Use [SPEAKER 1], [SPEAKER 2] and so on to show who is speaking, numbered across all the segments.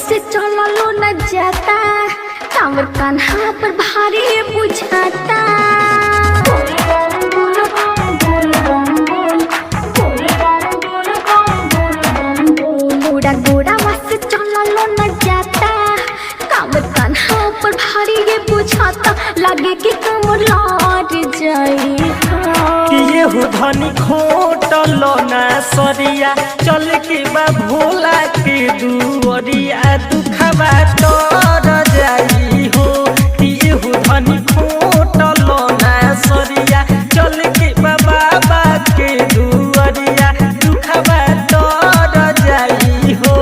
[SPEAKER 1] से चलो न जाता, कांवर कान्हा पर भारी बुझाता। गोड़ा गोड़ा से चलो न जाता, कांवर कान्हा पर भारी बुझाता। लागे कि कमर लौट जाई
[SPEAKER 2] कि ये धनी खोटल ना सरिया, चल के बा भोला के दुअरिया, दुखबा तर जाई हो। कि ये धनी खोटल ना सरिया, चल के बा बाबा के दुअरिया, दुखबा तर जाई हो।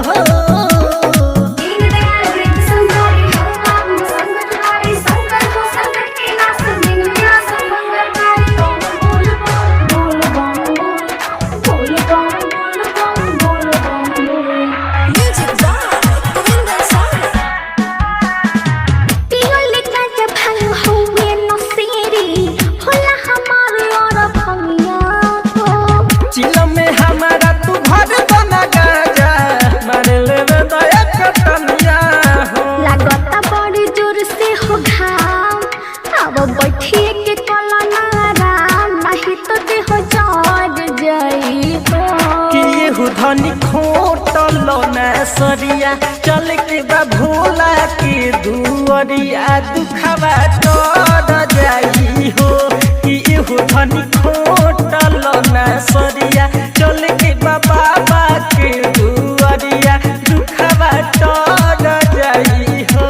[SPEAKER 1] बैठिए के कला नाराम नहीं तो देह जड़ जाई हो।
[SPEAKER 2] कि ये धनी खोटल ना सरिया, चल के बा भोला के दुअरिया, दुखबा तर जाई हो। कि ये धनी खोटल ना सरिया, चल के बा बाबा के दुअरिया, दुखबा तर जाई हो।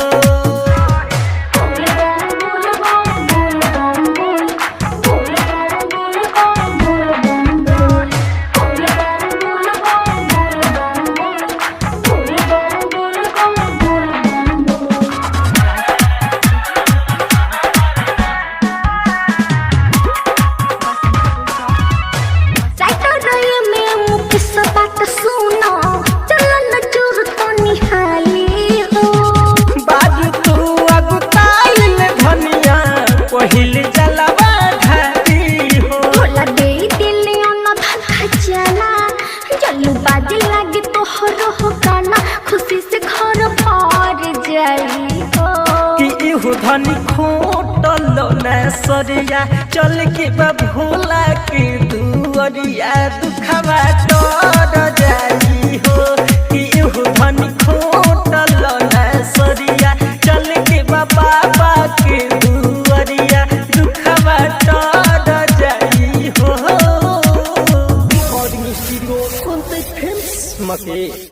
[SPEAKER 2] पहिल जलवा घाटी हो,
[SPEAKER 1] भोला दे दिल न धक्का चला, जल्लू बाजे लागे तोहर हो गाना, खुशी से घर भर जाई हो।
[SPEAKER 2] कि इहु धनी खोटल ना सरिया, चल के बा भोला के दुअरिया, दुखबा तर जाई हो। कि इहु धनी खोटल ना सरिया, चल के बा बाबा के दुअरिया, दुखबा तर जाई हो। रिकॉर्डिंग स्टूडियो सुनते फिल्म्स मके।